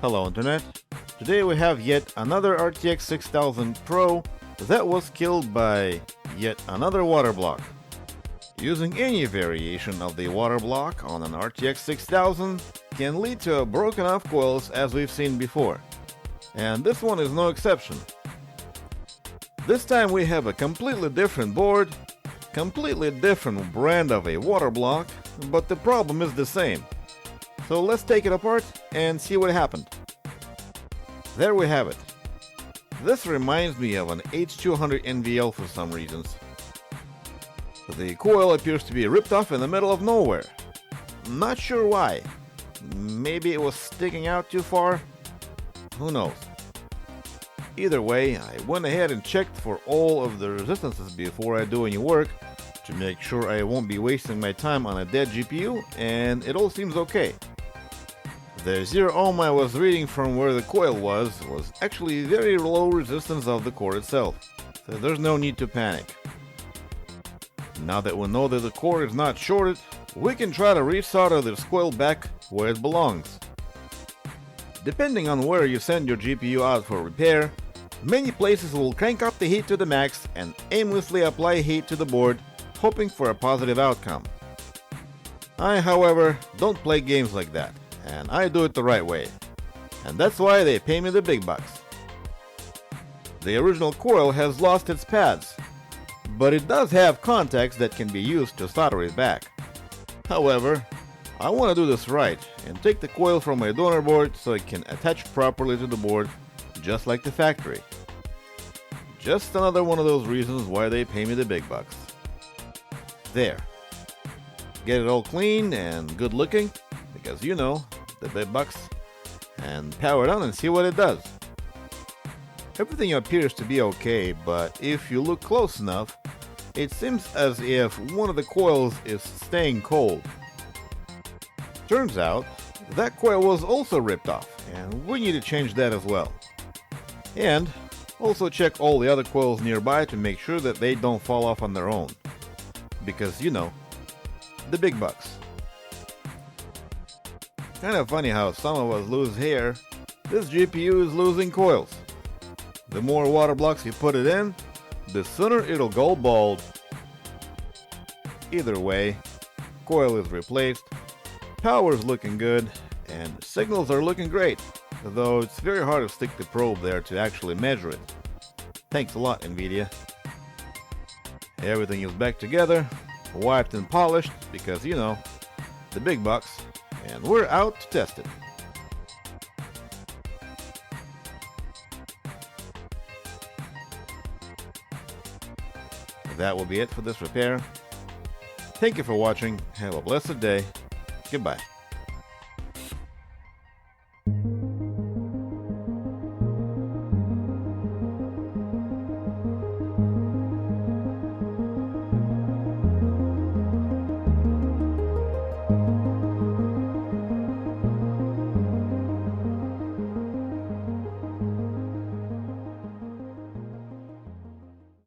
Hello Internet. Today we have yet another RTX 6000 Pro that was killed by yet another water block. Using any variation of the water block on an RTX 6000 can lead to broken off coils as we've seen before. And this one is no exception. This time we have a completely different board, completely different brand of a water block, but the problem is the same. So let's take it apart and see what happened. There we have it. This reminds me of an H200 NVL for some reasons. The coil appears to be ripped off in the middle of nowhere. Not sure why. Maybe it was sticking out too far? Who knows? Either way, I went ahead and checked for all of the resistances before I do any work to make sure I won't be wasting my time on a dead GPU, and it all seems okay. The 0 ohm I was reading from where the coil was actually very low resistance of the core itself, so there's no need to panic. Now that we know that the core is not shorted, we can try to resolder this coil back where it belongs. Depending on where you send your GPU out for repair, many places will crank up the heat to the max and aimlessly apply heat to the board, hoping for a positive outcome. I, however, don't play games like that, and I do it the right way. And that's why they pay me the big bucks. The original coil has lost its pads, but it does have contacts that can be used to solder it back. However, I want to do this right and take the coil from my donor board so it can attach properly to the board, just like the factory. Just another one of those reasons why they pay me the big bucks. There. Get it all clean and good looking, because you know, the big bucks, and power it on and see what it does. Everything appears to be okay, but if you look close enough, it seems as if one of the coils is staying cold. Turns out, that coil was also ripped off, and we need to change that as well. And also check all the other coils nearby to make sure that they don't fall off on their own. Because, you know, the big bucks. Kind of funny how some of us lose hair, this GPU is losing coils. The more water blocks you put it in, the sooner it'll go bald. Either way, coil is replaced, power's looking good, and signals are looking great, though it's very hard to stick the probe there to actually measure it. Thanks a lot, NVIDIA. Everything is back together, wiped and polished, because you know, the big bucks, and we're out to test it. That will be it for this repair. Thank you for watching, have a blessed day, goodbye.